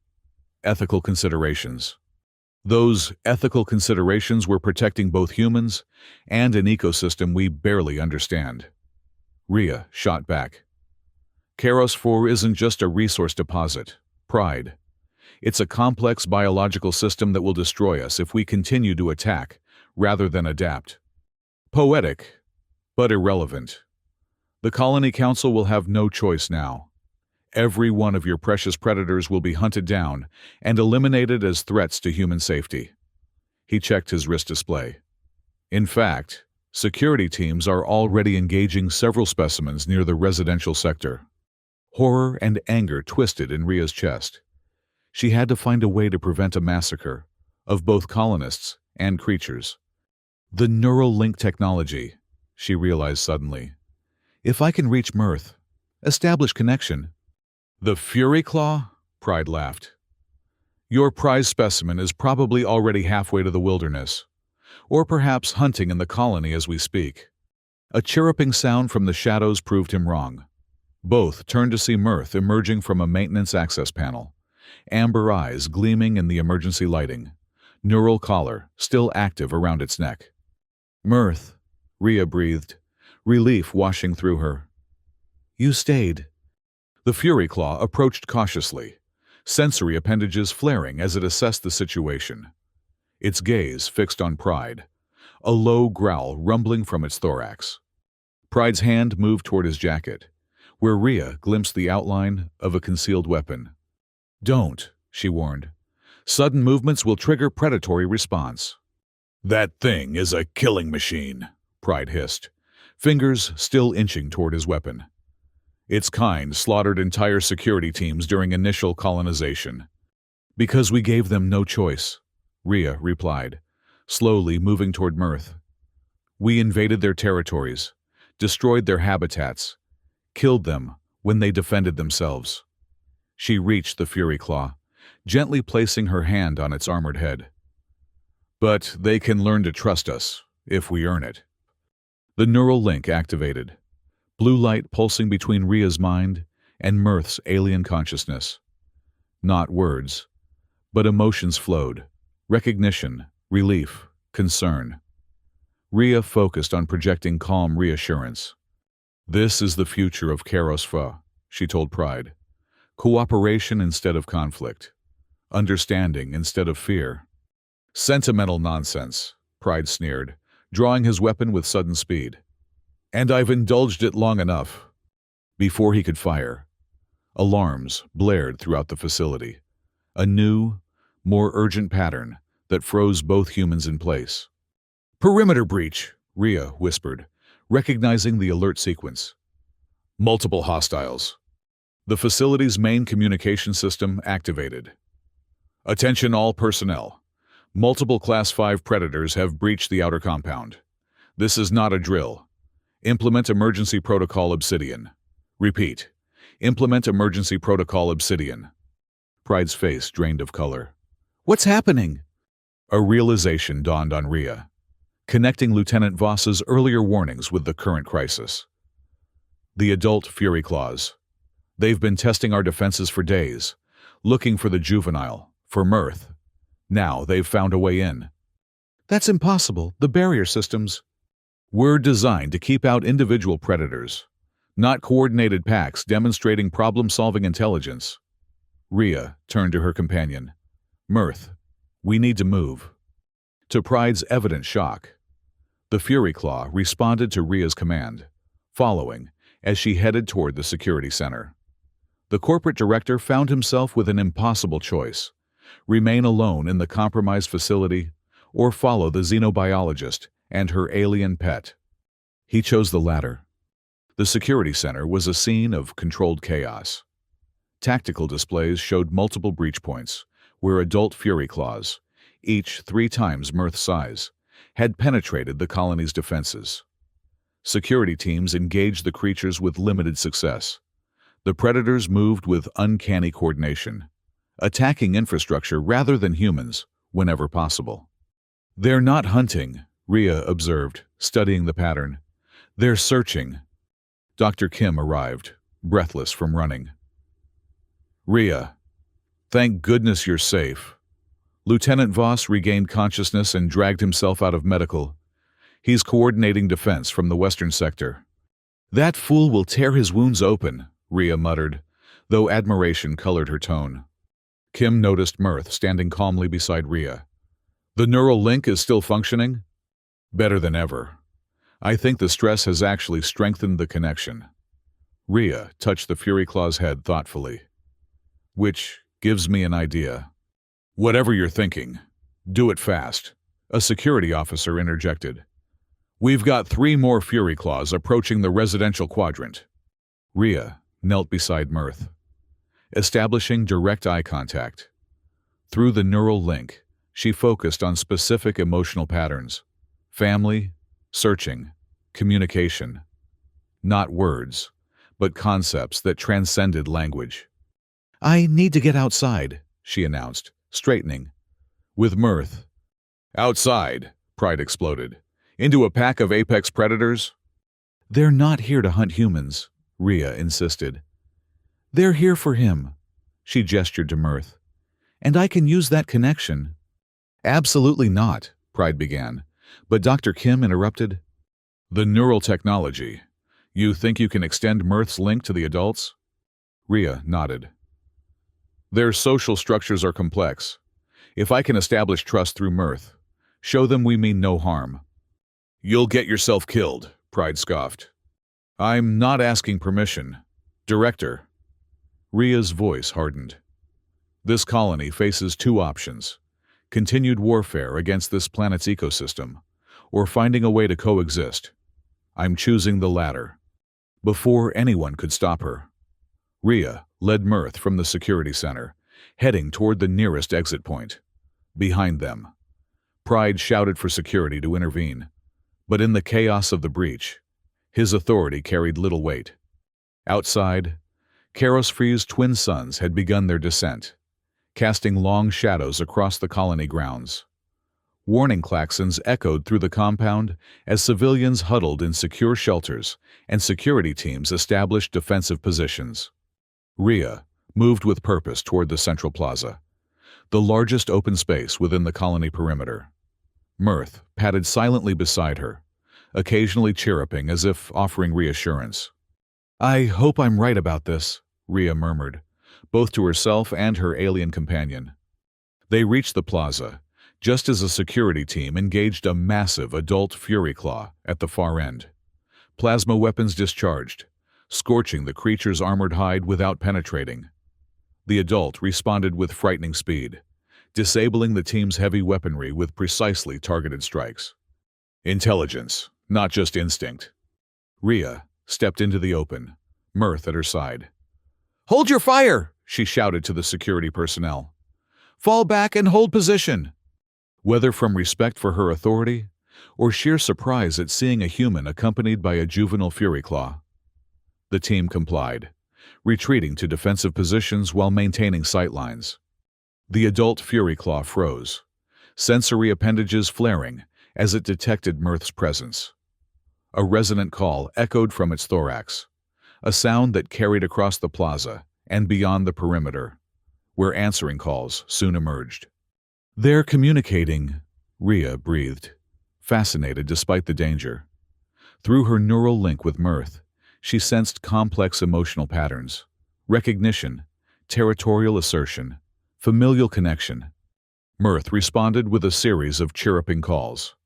ethical considerations. Those ethical considerations were protecting both humans and an ecosystem we barely understand. Rhea shot back. Karos 4 isn't just a resource deposit, Pride. It's a complex biological system that will destroy us if we continue to attack rather than adapt. Poetic, but irrelevant. The Colony Council will have no choice now. Every one of your precious predators will be hunted down and eliminated as threats to human safety. He checked his wrist display. In fact, security teams are already engaging several specimens near the residential sector. Horror and anger twisted in Rhea's chest. She had to find a way to prevent a massacre of both colonists and creatures. The neural link technology, she realized suddenly. If I can reach Mirth, establish connection. The Fury Claw? Pride laughed. Your prize specimen is probably already halfway to the wilderness. or perhaps hunting in the colony as we speak. A chirruping sound from the shadows proved him wrong. Both turned to see Mirth emerging from a maintenance access panel, amber eyes gleaming in the emergency lighting, neural collar still active around its neck. "Mirth," Rhea breathed, relief washing through her. "You stayed." The Fury Claw approached cautiously, sensory appendages flaring as it assessed the situation. Its gaze fixed on Pride, a low growl rumbling from its thorax. Pride's hand moved toward his jacket, where Rhea glimpsed the outline of a concealed weapon. "Don't," she warned. "Sudden movements will trigger predatory response." "That thing is a killing machine," Pride hissed, fingers still inching toward his weapon. "Its kind slaughtered entire security teams during initial colonization." "Because we gave them no choice," Rhea replied, slowly moving toward Mirth. "We invaded their territories, destroyed their habitats, killed them when they defended themselves." She reached the Fury Claw, gently placing her hand on its armored head. "But they can learn to trust us, if we earn it." The neural link activated, blue light pulsing between Rhea's mind and Mirth's alien consciousness. Not words, but emotions flowed: recognition, relief, concern. Rhea focused on projecting calm reassurance. "This is the future of Karosfa," she told Pride. "Cooperation instead of conflict. Understanding instead of fear." "Sentimental nonsense," Pride sneered, drawing his weapon with sudden speed. "And I've indulged it long enough." Before he could fire, alarms blared throughout the facility. A new, more urgent pattern that froze both humans in place. "Perimeter breach," Rhea whispered, recognizing the alert sequence. "Multiple hostiles." The facility's main communication system activated. "Attention all personnel. Multiple Class 5 predators have breached the outer compound. This is not a drill. Implement Emergency Protocol Obsidian. Repeat. Implement Emergency Protocol Obsidian." Pride's face drained of color. "What's happening?" A realization dawned on Rhea, connecting Lieutenant Voss's earlier warnings with the current crisis. The adult Fury Claws. They've been testing our defenses for days, looking for the juvenile, for Mirth. Now they've found a way in. "That's impossible. The barrier systems." "We're designed to keep out individual predators, not coordinated packs demonstrating problem-solving intelligence." Rhea turned to her companion. "Mirth, we need to move." To Pride's evident shock, the Fury Claw responded to Rhea's command, following as she headed toward the security center. The corporate director found himself with an impossible choice: remain alone in the compromised facility or follow the xenobiologist and her alien pet. He chose the latter. The security center was a scene of controlled chaos. Tactical displays showed multiple breach points, where adult Fury Claws, each 3 times Mirth's size, had penetrated the colony's defenses. Security teams engaged the creatures with limited success. The predators moved with uncanny coordination, attacking infrastructure rather than humans whenever possible. "They're not hunting," Rhea observed, studying the pattern. "They're searching." Dr. Kim arrived, breathless from running. "Rhea, thank goodness you're safe." Lieutenant Voss regained consciousness and dragged himself out of medical. "He's coordinating defense from the western sector." "That fool will tear his wounds open," Rhea muttered, though admiration colored her tone. Kim noticed Mirth standing calmly beside Rhea. "The neural link is still functioning?" "Better than ever. I think the stress has actually strengthened the connection." Rhea touched the Fury Claw's head thoughtfully. "Which gives me an idea." "Whatever you're thinking, do it fast," a security officer interjected. "We've got 3 more Fury Claws approaching the residential quadrant." Rhea knelt beside Mirth, establishing direct eye contact. Through the neural link, she focused on specific emotional patterns: family, searching, communication. Not words, but concepts that transcended language. "I need to get outside," she announced, straightening. "With Mirth." "Outside," Pride exploded. Into a pack of apex predators? They're not here to hunt humans, Rhea insisted. They're here for him, she gestured to Mirth. And I can use that connection. Absolutely not, Pride began, but Dr. Kim interrupted. The neural technology. You think you can extend Mirth's link to the adults? Rhea nodded. Their social structures are complex. If I can establish trust through Mirth, show them we mean no harm. You'll get yourself killed, Pride scoffed. I'm not asking permission. Director. Rhea's voice hardened. This colony faces two options: continued warfare against this planet's ecosystem, or finding a way to coexist. I'm choosing the latter. Before anyone could stop her, Rhea led Mirth from the security center, heading toward the nearest exit point. Behind them, Pride shouted for security to intervene, but in the chaos of the breach, his authority carried little weight. Outside, Karosfree's twin sons had begun their descent, casting long shadows across the colony grounds. Warning klaxons echoed through the compound as civilians huddled in secure shelters and security teams established defensive positions. Rhea moved with purpose toward the central plaza, the largest open space within the colony perimeter. Mirth padded silently beside her, occasionally chirruping as if offering reassurance. I hope I'm right about this, Rhea murmured, both to herself and her alien companion. They reached the plaza, just as a security team engaged a massive adult Fury Claw at the far end. Plasma weapons discharged, scorching the creature's armored hide without penetrating. The adult responded with frightening speed, disabling the team's heavy weaponry with precisely targeted strikes. Intelligence, not just instinct. Rhea stepped into the open, Mirth at her side. Hold your fire, she shouted to the security personnel. Fall back and hold position. Whether from respect for her authority or sheer surprise at seeing a human accompanied by a juvenile Fury Claw, the team complied, retreating to defensive positions while maintaining sightlines. The adult Fury Claw froze, sensory appendages flaring as it detected Mirth's presence. A resonant call echoed from its thorax, a sound that carried across the plaza and beyond the perimeter, where answering calls soon emerged. They're communicating, Rhea breathed, fascinated despite the danger. Through her neural link with Mirth, she sensed complex emotional patterns: recognition, territorial assertion, familial connection. Mirth responded with a series of chirruping calls,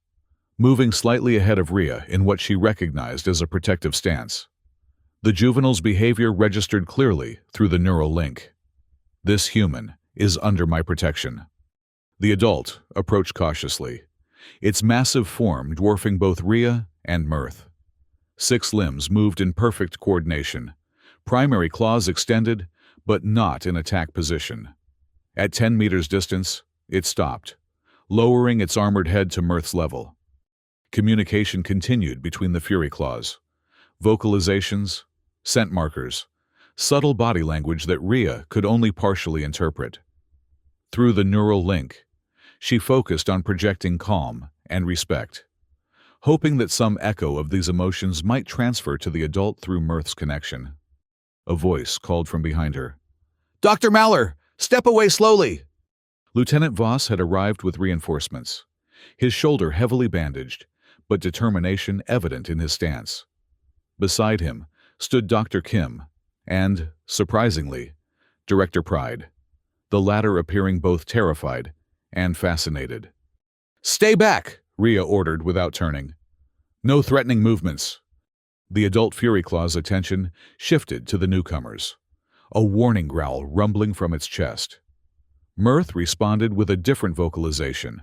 moving slightly ahead of Rhea in what she recognized as a protective stance. The juvenile's behavior registered clearly through the neural link. This human is under my protection. The adult approached cautiously, its massive form dwarfing both Rhea and Mirth. 6 limbs moved in perfect coordination, primary claws extended, but not in attack position. At 10 meters distance, it stopped, lowering its armored head to Mirth's level. Communication continued between the Fury Claws. Vocalizations, scent markers, subtle body language that Rhea could only partially interpret. Through the neural link, she focused on projecting calm and respect, hoping that some echo of these emotions might transfer to the adult through Mirth's connection. A voice called from behind her. Dr. Maller, step away slowly! Lieutenant Voss had arrived with reinforcements, his shoulder heavily bandaged, but determination evident in his stance. Beside him stood Dr. Kim and, surprisingly, Director Pride, the latter appearing both terrified and fascinated. Stay back, Rhea ordered without turning. No threatening movements. The adult Fury Claw's attention shifted to the newcomers, a warning growl rumbling from its chest. Mirth responded with a different vocalization,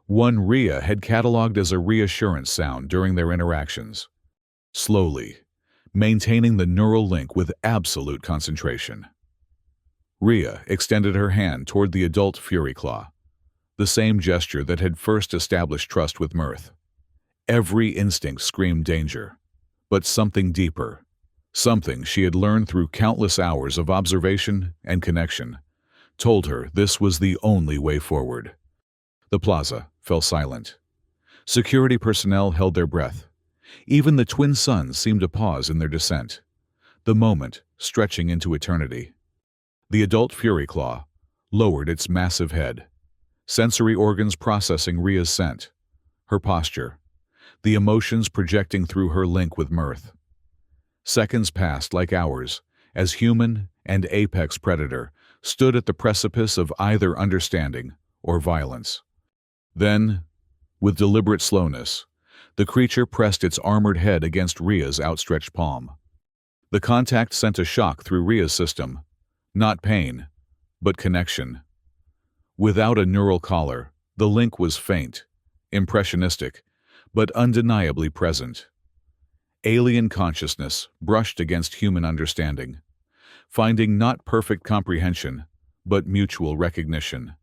one Rhea had cataloged as a reassurance sound during their interactions. Slowly, maintaining the neural link with absolute concentration. Rhea extended her hand toward the adult Fury Claw, the same gesture that had first established trust with Mirth. Every instinct screamed danger, but something deeper, something she had learned through countless hours of observation and connection, told her this was the only way forward. The plaza fell silent. Security personnel held their breath. Even the twin suns seemed to pause in their descent, the moment stretching into eternity. The adult Fury Claw lowered its massive head, sensory organs processing Rhea's scent, her posture, the emotions projecting through her link with Mirth. Seconds passed like hours as human and apex predator stood at the precipice of either understanding or violence. Then, with deliberate slowness, the creature pressed its armored head against Rhea's outstretched palm. The contact sent a shock through Rhea's system, not pain, but connection. Without a neural collar, the link was faint, impressionistic, but undeniably present. Alien consciousness brushed against human understanding, finding not perfect comprehension, but mutual recognition.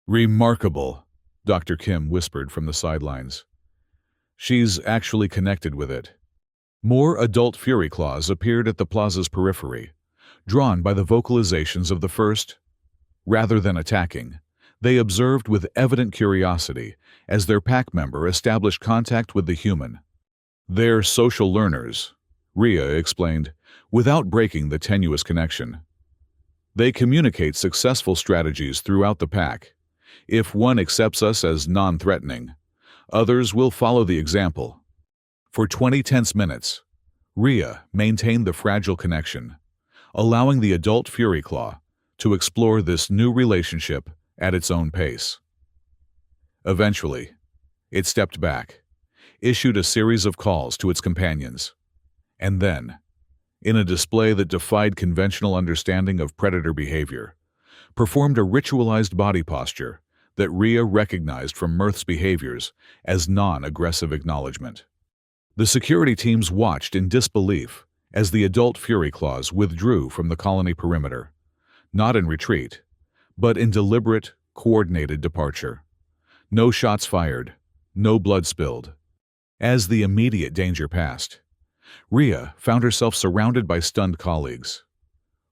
"Remarkable," Dr. Kim whispered from the sidelines. "She's actually connected with it." More adult Fury Claws appeared at the plaza's periphery, drawn by the vocalizations of the first. Rather than attacking, they observed with evident curiosity as their pack member established contact with the human. "They're social learners," Rhea explained, without breaking the tenuous connection. "They communicate successful strategies throughout the pack. If one accepts us as non-threatening, others will follow the example." For 20 tense minutes, Rhea maintained the fragile connection, allowing the adult Fury Claw to explore this new relationship at its own pace. Eventually, it stepped back, issued a series of calls to its companions, and then, in a display that defied conventional understanding of predator behavior, performed a ritualized body posture that Rhea recognized from Mirth's behaviors as non-aggressive acknowledgement. The security teams watched in disbelief as the adult Fury Claws withdrew from the colony perimeter, not in retreat, but in deliberate, coordinated departure. No shots fired, no blood spilled. As the immediate danger passed, Rhea found herself surrounded by stunned colleagues.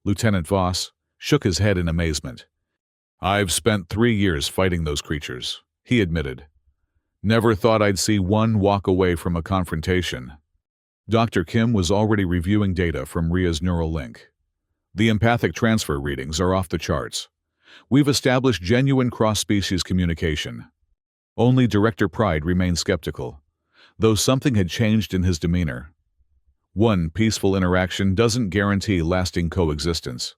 Lieutenant Voss shook his head in amazement. "I've spent 3 years fighting those creatures," he admitted. "Never thought I'd see one walk away from a confrontation." Dr. Kim was already reviewing data from Rhea's neural link. "The empathic transfer readings are off the charts. We've established genuine cross-species communication." Only Director Pride remained skeptical, though something had changed in his demeanor. One peaceful interaction doesn't guarantee lasting coexistence.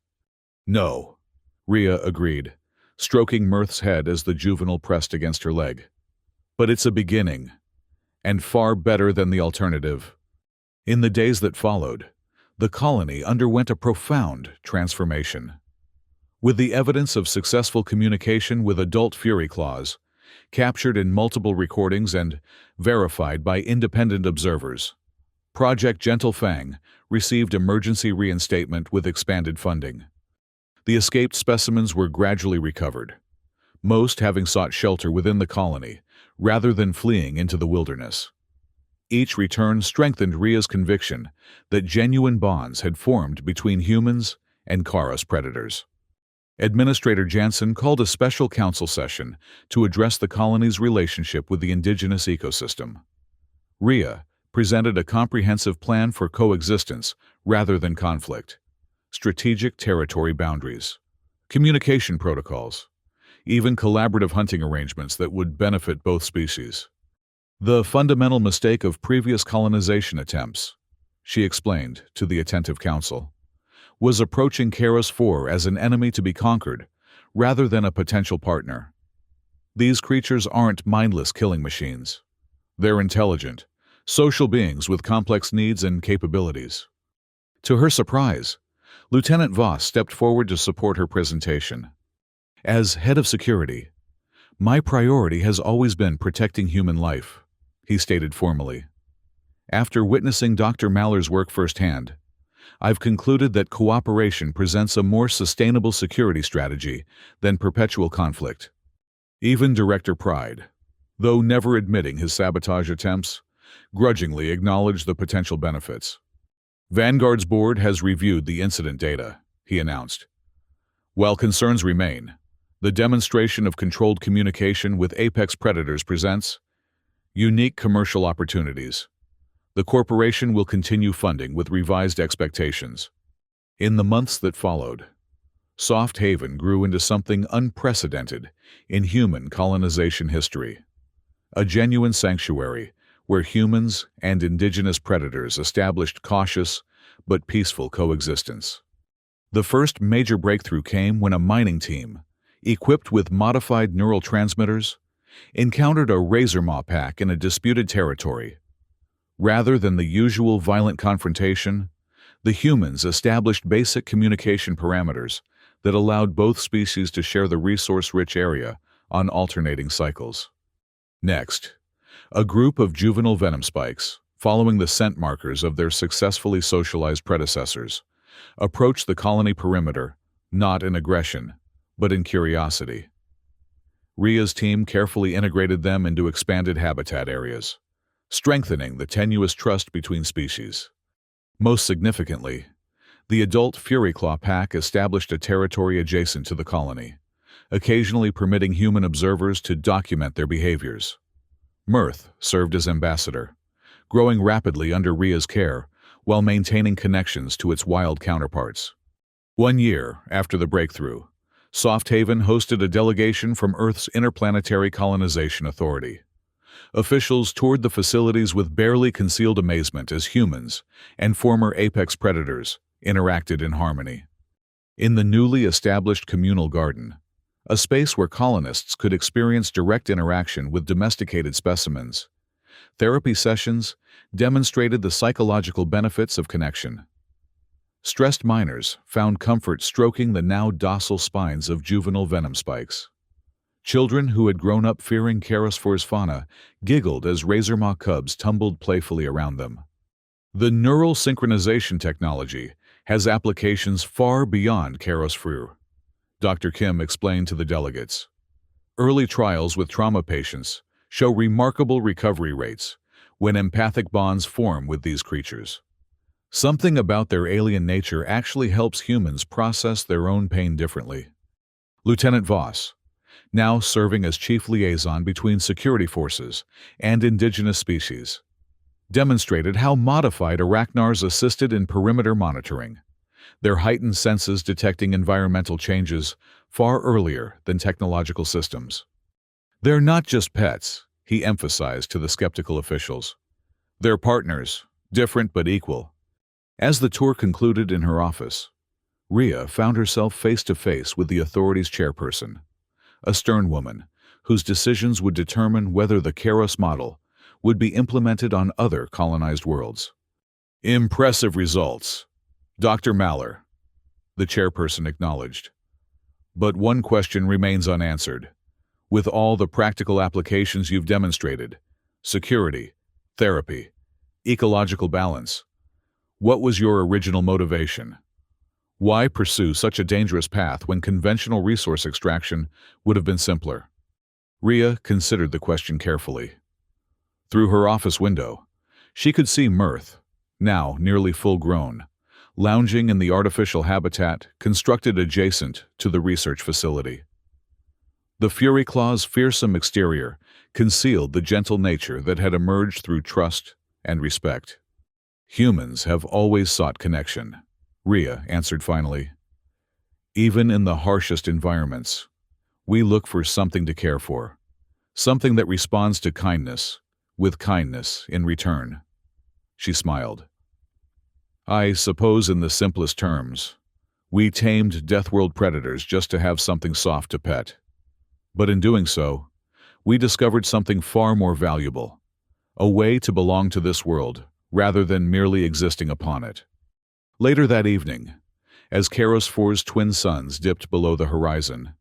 "No," Rhea agreed, stroking Mirth's head as the juvenile pressed against her leg. "But it's a beginning, and far better than the alternative." In the days that followed, the colony underwent a profound transformation. With the evidence of successful communication with adult Fury Claws, captured in multiple recordings and verified by independent observers, Project Gentle Fang received emergency reinstatement with expanded funding. The escaped specimens were gradually recovered, most having sought shelter within the colony rather than fleeing into the wilderness. Each return strengthened Rhea's conviction that genuine bonds had formed between humans and Kara's predators. Administrator Jansen called a special council session to address the colony's relationship with the indigenous ecosystem. Rhea presented a comprehensive plan for coexistence rather than conflict, strategic territory boundaries, communication protocols, even collaborative hunting arrangements that would benefit both species. "The fundamental mistake of previous colonization attempts," she explained to the attentive council, "was approaching Kara's 4 as an enemy to be conquered rather than a potential partner. These creatures aren't mindless killing machines. They're intelligent, social beings with complex needs and capabilities." To her surprise, Lieutenant Voss stepped forward to support her presentation. "As head of security, my priority has always been protecting human life," he stated formally. "After witnessing Dr. Maller's work firsthand, I've concluded that cooperation presents a more sustainable security strategy than perpetual conflict." Even Director Pride, though never admitting his sabotage attempts, grudgingly acknowledged the potential benefits. "Vanguard's board has reviewed the incident data," he announced. "While concerns remain, the demonstration of controlled communication with apex predators presents..." Unique commercial opportunities. The corporation will continue funding with revised expectations. In the months that followed, Soft Haven grew into something unprecedented in human colonization history. A genuine sanctuary where humans and indigenous predators established cautious but peaceful coexistence. The first major breakthrough came when a mining team, equipped with modified neural transmitters, encountered a razor-maw pack in a disputed territory. Rather than the usual violent confrontation, the humans established basic communication parameters that allowed both species to share the resource-rich area on alternating cycles. Next, a group of juvenile venom spikes, following the scent markers of their successfully socialized predecessors, approached the colony perimeter, not in aggression, but in curiosity. Ria's team carefully integrated them into expanded habitat areas, strengthening the tenuous trust between species. Most significantly, the adult Fury Claw pack established a territory adjacent to the colony, occasionally permitting human observers to document their behaviors. Mirth served as ambassador, growing rapidly under Ria's care while maintaining connections to its wild counterparts. 1 year after the breakthrough, Soft Haven hosted a delegation from Earth's Interplanetary Colonization Authority. Officials toured the facilities with barely concealed amazement as humans and former apex predators interacted in harmony. In the newly established communal garden, a space where colonists could experience direct interaction with domesticated specimens, therapy sessions demonstrated the psychological benefits of connection. Stressed miners found comfort stroking the now docile spines of juvenile venom spikes. Children who had grown up fearing Carosphore's fauna giggled as razor-maw cubs tumbled playfully around them. The neural synchronization technology has applications far beyond Carosphere, Dr. Kim explained to the delegates. Early trials with trauma patients show remarkable recovery rates when empathic bonds form with these creatures. Something about their alien nature actually helps humans process their own pain differently. Lieutenant Voss, now serving as chief liaison between security forces and indigenous species, demonstrated how modified arachnars assisted in perimeter monitoring, their heightened senses detecting environmental changes far earlier than technological systems. They're not just pets, he emphasized to the skeptical officials. They're partners, different but equal. As the tour concluded in her office, Ria found herself face-to-face with the authority's chairperson, a stern woman whose decisions would determine whether the Karos model would be implemented on other colonized worlds. Impressive results, Dr. Maller, the chairperson acknowledged. But one question remains unanswered. With all the practical applications you've demonstrated, security, therapy, ecological balance, what was your original motivation? Why pursue such a dangerous path when conventional resource extraction would have been simpler? Ria considered the question carefully. Through her office window, she could see Mirth, now nearly full-grown, lounging in the artificial habitat constructed adjacent to the research facility. The Fury Claw's fearsome exterior concealed the gentle nature that had emerged through trust and respect. Humans have always sought connection, Ria answered finally. Even in the harshest environments, we look for something to care for, something that responds to kindness, with kindness in return. She smiled. I suppose in the simplest terms, we tamed Deathworld predators just to have something soft to pet. But in doing so, we discovered something far more valuable, a way to belong to this world rather than merely existing upon it. Later that evening, as Carosphore's twin suns dipped below the horizon,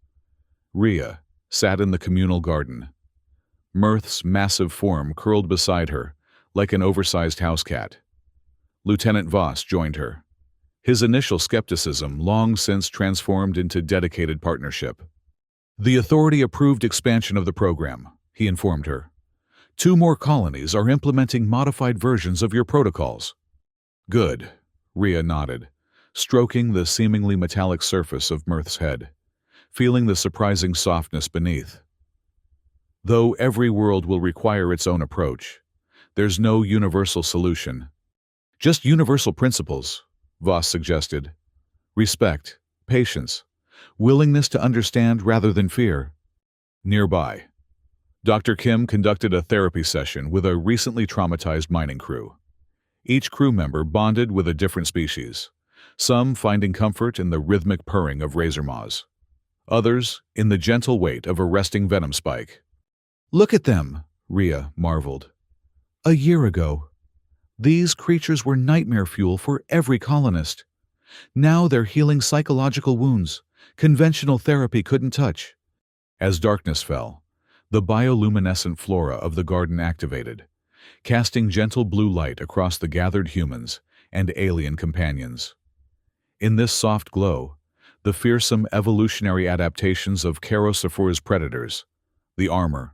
Ria sat in the communal garden. Mirth's massive form curled beside her like an oversized house cat. Lieutenant Voss joined her, his initial skepticism long since transformed into dedicated partnership. The authority approved expansion of the program, he informed her. 2 more colonies are implementing modified versions of your protocols. Good, Ria nodded, stroking the seemingly metallic surface of Mirth's head, feeling the surprising softness beneath. Though every world will require its own approach, there's no universal solution. Just universal principles, Voss suggested. Respect, patience, willingness to understand rather than fear. Nearby, Dr. Kim conducted a therapy session with a recently traumatized mining crew. Each crew member bonded with a different species, some finding comfort in the rhythmic purring of razor maws, others in the gentle weight of a resting venom spike. "Look at them," Rhea marveled. "A year ago, these creatures were nightmare fuel for every colonist. Now they're healing psychological wounds conventional therapy couldn't touch." As darkness fell, the bioluminescent flora of the garden activated, casting gentle blue light across the gathered humans and alien companions. In this soft glow, the fearsome evolutionary adaptations of Charosophor's predators, the armor,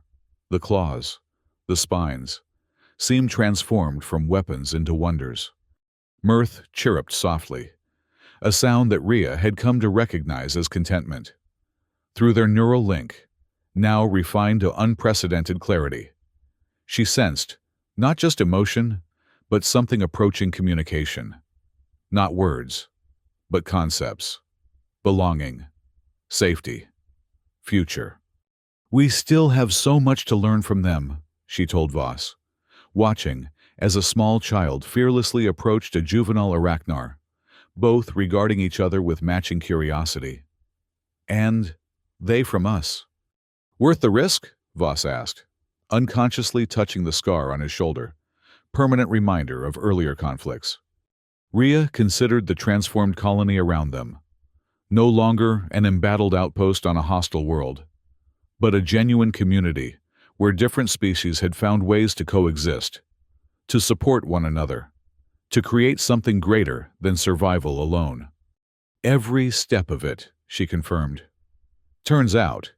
the claws, the spines, seemed transformed from weapons into wonders. Mirth chirruped softly, a sound that Rhea had come to recognize as contentment. Through their neural link, now refined to unprecedented clarity, she sensed not just emotion, but something approaching communication. Not words, but concepts. Belonging, safety, future. "We still have so much to learn from them," she told Voss, watching as a small child fearlessly approached a juvenile arachnar, both regarding each other with matching curiosity. "And they from us." "Worth the risk?" Voss asked, unconsciously touching the scar on his shoulder, permanent reminder of earlier conflicts. Rhea considered the transformed colony around them, no longer an embattled outpost on a hostile world, but a genuine community where different species had found ways to coexist, to support one another, to create something greater than survival alone. "Every step of it," she confirmed. "Turns out,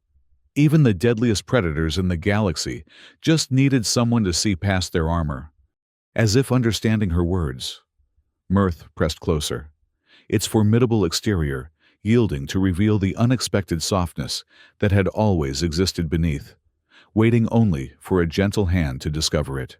even the deadliest predators in the galaxy just needed someone to see past their armor." As if understanding her words, Mirth pressed closer, its formidable exterior yielding to reveal the unexpected softness that had always existed beneath, waiting only for a gentle hand to discover it.